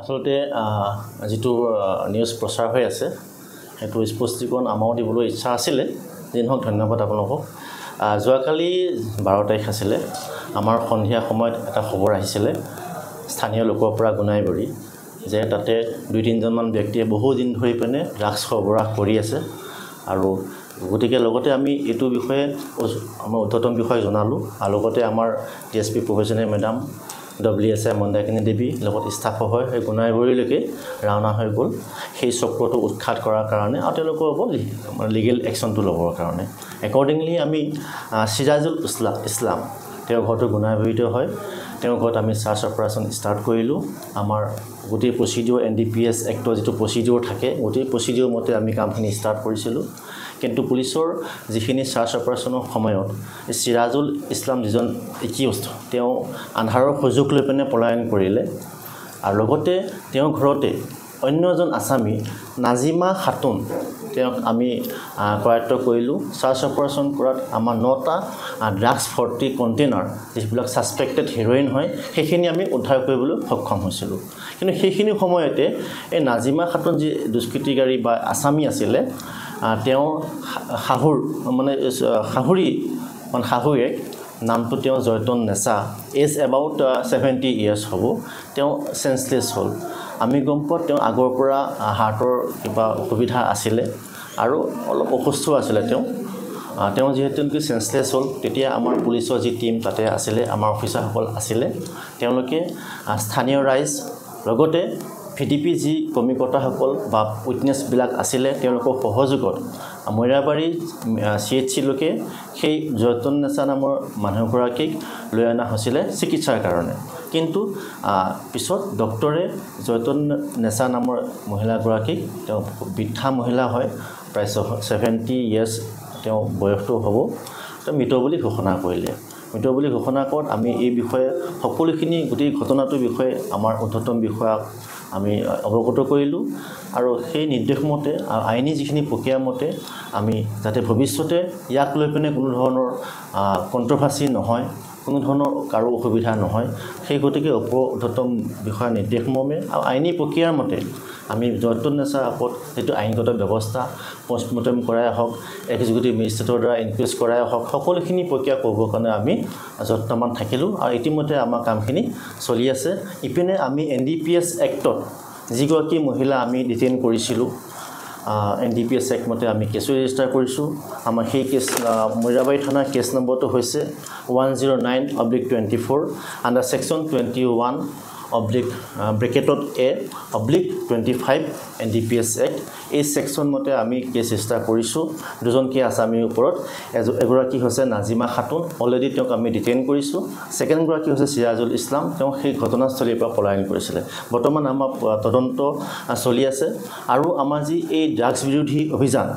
আসলতে যেটো নিউজ প্ৰচাৰ হৈ আছে সেইটো স্পষ্টীকৰণ আমাও দিবলৈ ইচ্ছা আছিলে দিনহক ধন্যবাদ আপোনালোকক যোৱাকালি 12 তাৰিখ আছিলে আমাৰ সন্ধিয়া সময়ত এটা খবৰ আহিছিলে স্থানীয় লোকৰ পৰা গুনাইবৰি যে তাতে 2-3জন মান ব্যক্তিয়ে বহু দিন ধৰি পেনে ড্ৰাগছ সৰবৰাহ কৰি আছে আৰু গতিকে লগতে আমি এটো বিষয়ে আমাৰ উদ্ধতম বিষয় জনালো আৰু লগতে আমাৰ TSP professional madam WSI Mandakini Devi লগত ষ্টাফ হয় এই গুনাইবৰিলৈকে ৰাওনা হৈ গ'ল সেই চক্ৰটো উৎখাত কৰাৰ কাৰণে আৰু তেওঁলোকৰ ওপৰত লিগেল একচনটো ল'বৰ কাৰণে একৰ্ডিংলি আমি সিৰাজুল ইছলাম তেওঁৰ ঘৰটো গুনাইবৰিতে হয় তেওঁৰ ঘৰত আমি সাৰ্চ অপাৰেশ্যন ষ্টাৰ্ট কৰিলোঁ আমাৰ গোটেই প্ৰচিডিউৰ NDPS এক্টৰ যেটো প্ৰচিডিউৰ থাকে গোটেই প্ৰচিডিউৰ মতে আমি কামখিনি ষ্টাৰ্ট কৰিছিলোঁ কিন্তু পুলিচৰ যিখিনি সাৰ্চ অপাৰেশ্যনৰ সময়ত সিৰাজুল ইছলাম যিজন একিউজড তেওঁ আন্ধাৰৰ সুযোগ লৈ পেনে পলায়ন কৰিলে আৰু লগতে তেওঁ ঘৰতে অন্যজন আসামী নাজিমা খাতুন তেওঁক আমি কৰায়ত্ব কৰিলোঁ সাৰ্চ অপাৰেশ্যন কৰাত আমাৰ 9টা ড্ৰাগছ 40 কণ্টেইনাৰ যিবিলাক সাসপেক্টেড হেৰোইন হয় সেইখিনি আমি উদ্ধাৰ কৰিবলৈ সক্ষম হৈছিলোঁ কিন্তু সেইখিনি সময়তে এই নাজিমা খাতুন যি দুষ্কৃতিকাৰী বা আসামী আছিলে তেওঁ হাহুৰ মানে শাহুয়েক নামটো তেওঁ Jaytan Nessa as about 70 years হ'ব তেওঁ সেন্সলেছ হ'ল আমি গম পাওঁ তেওঁ আগৰ পৰা হাৰ্টৰ কিবা অসুবিধা আছিলে আৰু অলপ অসুস্থ আছিলে তেওঁ যেহেতু সেন্সলেছ হ'ল তেতিয়া আমাৰ পুলিচৰ যি টিম তাতে আছিলে আমাৰ অফিচাৰসকল আছিলে তেওঁলোকে স্থানীয় ৰাইজ লগতে VDP যি কৰ্মীকৰ্তাসকল বা উইটনেছবিলাক আছিলে তেওঁলোকৰ সহযোগত মৈৰাবাৰী CHC লোকে সেই জয়তন নেছা নামৰ মানুহগৰাকীক লৈ অনা হৈছিলে চিকিৎসাৰ কাৰণে কিন্তু পিছত ডক্টৰে জয়তন নেছা নামৰ মহিলাগৰাকীক তেওঁ বৃদ্ধা মহিলা হয় প্ৰায় 70 ইয়াৰ্ছ তেওঁ বয়সটো হ'ব তেওঁ মৃত বুলি ঘোষণা কৰিলে মৃত বুলি ঘোষণা কৰাত আমি এই বিষয়ে সকলোখিনি গোটেই ঘটনাটোৰ বিষয়ে আমাৰ উদ্ধতম বিষয়াক আমি অৱগত কৰিলোঁ আৰু সেই নিৰ্দেশ মতে আইনী যিখিনি প্ৰক্ৰিয়া মতে আমি যাতে ভৱিষ্যতে ইয়াক লৈ পেনে কোনো ধৰণৰ কন্ট্ৰভাৰ্সি নহয় কোনো ধৰণৰ কাৰো অসুবিধা নহয় সেই গতিকে উদ্ধতম বিষয়ৰ নিৰ্দেশ মৰ্মে আৰু আইনী প্ৰক্ৰিয়াৰ মতে আমি জয়তন নেছাৰ ওপৰত যেটো আইনগত ব্যৱস্থা পোষ্টমৰ্টেম কৰাই হওক এক্সিকিউটিভ মেজিষ্ট্ৰেটৰ দ্বাৰা ইনকুৱেষ্ট কৰাই হওক সকলোখিনি প্ৰক্ৰিয়া কৰিবৰ কাৰণে আমি যত্নবান থাকিলোঁ আৰু ইতিমধ্যে আমাৰ কামখিনি চলি আছে ইপিনে আমি NDPS এক্টত যিগৰাকী মহিলা আমি ডিটেইন কৰিছিলোঁ NDPS এক্ট মতে আমি কেছ ৰেজিষ্টাৰ কৰিছোঁ আমাৰ সেই কেছ মৈৰাবাৰী থানাৰ কেছ নম্বৰটো হৈছে 109/24 আণ্ডাৰ সেকশ্যন 21/(A)/25 NDPS এক্ট এই সেকশ্যন মতে আমি কেছ ৰেজিষ্টাৰ কৰিছোঁ দুজনকে আসামীৰ ওপৰত এগৰাকী হৈছে নাজিমা খাতুন অলৰেডি তেওঁক আমি ডিটেইন কৰিছোঁ সেকেন্ড গৰাকী হৈছে সিৰাজুল ইছলাম তেওঁ সেই ঘটনাস্থলীৰ পৰা পলায়ন কৰিছিলে বৰ্তমান আমাৰ তদন্ত চলি আছে আৰু আমাৰ যি এই ড্ৰাগছ বিৰোধী অভিযান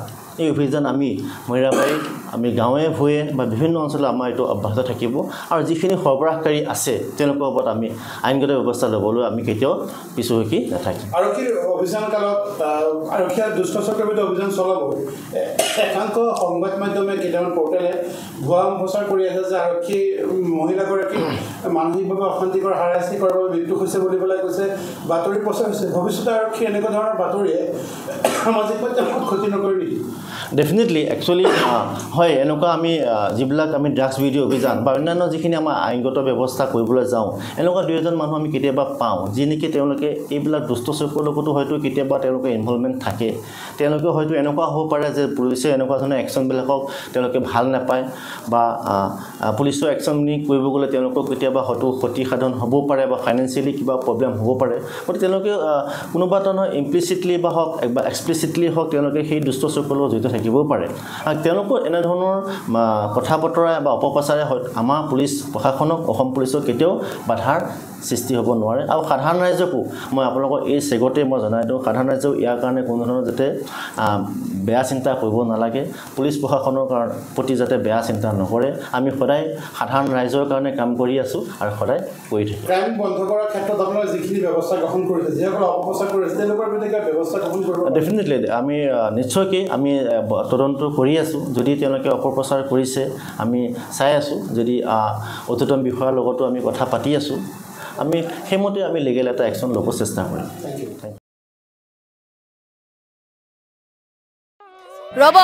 এই অভিযান আমি মৈৰাবাৰীত আমি গাঁৱে ভূঞে বা বিভিন্ন অঞ্চলত আমাৰ এটো অব্যাহত থাকিব আৰু যিখিনি সৰবৰাহকাৰী আছে তেওঁলোকৰ ওপৰত আমি আইনগত ব্যৱস্থা ল'বলৈ আমি কেতিয়াও পিছুহুকি নাথাকিম আৰক্ষীৰ অভিযান কালত আৰক্ষীৰ দুষ্ট চক্ৰবিধ অভিযান চলাব একান্ত সংবাদ মাধ্যমে কেইটামান পৰ্টেলে ভুৱা প্ৰচাৰ কৰি আছে যে আৰক্ষী মহিলাগৰাকী মানসিকভাৱে অশান্তিকৰ হাৰাশাস্তি কৰাৰ বাবে মৃত্যু হৈছে বুলি পেলাই কৈছে বাতৰি প্ৰচাৰ হৈছে ভৱিষ্যতে আৰক্ষী এনেকুৱা ধৰণৰ বাতৰিয়ে সামাজিক মাধ্যমত ক্ষতি নকৰে নেকি ডেফিনেটলি একচুয়ালি হয় এনেকুৱা আমি যিবিলাক আমি ড্ৰাগছ বিৰোধী অভিযান বা অন্যান্য যিখিনি আমাৰ আইনগত ব্যৱস্থা কৰিবলৈ যাওঁ এনেকুৱা দুইজন মানুহ আমি কেতিয়াবা পাওঁ যি নেকি তেওঁলোকে এইবিলাক দুষ্ট চক্ৰৰ লগতো হয়তো কেতিয়াবা তেওঁলোকে ইনভলভমেণ্ট থাকে তেওঁলোকে হয়তো এনেকুৱা হ'ব পাৰে যে পুলিচে এনেকুৱা ধৰণৰ একশ্যনবিলাকক তেওঁলোকে ভাল নাপায় বা পুলিচৰ একশ্যন কৰিব গ'লে তেওঁলোকক কেতিয়াবা হয়তো ক্ষতি সাধন হ'ব পাৰে বা ফাইনেন্সিয়েলি কিবা প্ৰব্লেম হ'ব পাৰে গতিকে তেওঁলোকে কোনোবা ধৰণৰ ইমপ্লিচিটলি বা হওক বা এক্সপ্লিচিটলি হওক তেওঁলোকে সেই দুষ্ট চক্ৰৰ লগত জড়িত থাকিব পাৰে আৰু তেওঁলোকৰ এনে ধৰণৰ কথা বতৰা বা অপপ্ৰচাৰে আমাৰ পুলিচ প্ৰশাসনক অসম পুলিচক কেতিয়াও বাধাৰ সৃষ্টি হ'ব নোৱাৰে আৰু সাধাৰণ ৰাইজকো মই আপোনালোকক এই সেগতে মই জনাই দিওঁ সাধাৰণ ৰাইজক ইয়াৰ কাৰণে কোনো ধৰণৰ যাতে বেয়া চিন্তা কৰিব নালাগে পুলিচ প্ৰশাসনৰ প্ৰতি যাতে বেয়া চিন্তা নকৰে আমি সদায় সাধাৰণ ৰাইজৰ কাৰণে কাম কৰি আছোঁ আৰু সদায় কৰি থাকিম ক্ৰাইম বন্ধ কৰাৰ ক্ষেত্ৰত আপোনালোকে যিখিনি ব্যৱস্থা গ্ৰহণ কৰিছে যিসকল অপপ্ৰচাৰ কৰিছে তেওঁলোকৰ বিৰুদ্ধে ব্যৱস্থা গ্ৰহণ কৰিব ডেফিনেটলি আমি নিশ্চয়কৈ আমি তদন্ত কৰি আছোঁ যদি তেওঁলোকে অপপ্ৰচাৰ কৰিছে আমি চাই আছোঁ যদি উচ্চতম বিষয়াৰ লগতো আমি কথা পাতি আছোঁ আমি সেইমতে আমি লিগেল এটা একশ্যন ল'ব চেষ্টা কৰিম ৰব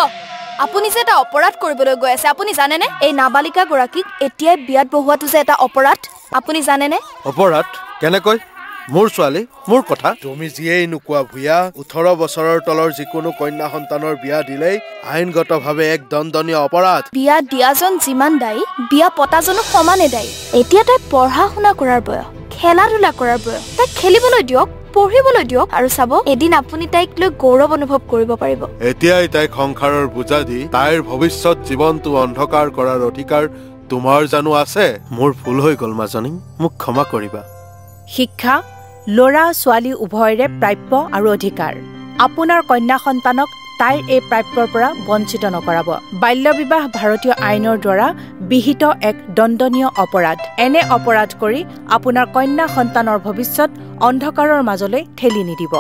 আপুনি যে এটা অপৰাধ কৰিবলৈ গৈ আছে আপুনি জানেনে এই নাবালিকা গৰাকীক এতিয়াই বিয়াত বহোৱাটো যে এটা অপৰাধ আপুনি জানেনে অপৰাধ কেনেকৈ মোৰ ছোৱালী মোৰ কথা তুমি যিয়েই নোকোৱা ভূঞা 18 বছৰৰ তলৰ যিকোনো কন্যা সন্তানৰ বিয়া দিলেই আইনগতভাৱে এক দণ্ডনীয় অপৰাধ বিয়া দিয়াজন যিমান দায়ী বিয়া পতাজনো সমানে দায়ী এতিয়া তাই পঢ়া শুনা কৰাৰ বয়স খেলা ধূলা কৰাৰ বয়স তাই খেলিবলৈ দিয়ক পঢ়িবলৈ দিয়ক আৰু চাব এদিন আপুনি তাইক লৈ গৌৰৱ অনুভৱ কৰিব পাৰিব এতিয়াই তাইক সংসাৰৰ বোজা দি তাইৰ ভৱিষ্যত জীৱনটো অন্ধকাৰ কৰাৰ অধিকাৰ তোমাৰ জানো আছে মোৰ ভুল হৈ গ'ল মাজনী মোক ক্ষমা কৰিবা শিক্ষা ল'ৰা ছোৱালী উভয়ৰে প্ৰাপ্য আৰু অধিকাৰ আপোনাৰ কন্যা সন্তানক তাইৰ এই প্ৰাপ্যৰ পৰা বঞ্চিত নকৰাব বাল্য বিবাহ ভাৰতীয় আইনৰ দ্বাৰা বিহিত এক দণ্ডনীয় অপৰাধ এনে অপৰাধ কৰি আপোনাৰ কন্যা সন্তানৰ ভৱিষ্যত অন্ধকাৰৰ মাজলৈ ঠেলি নিদিব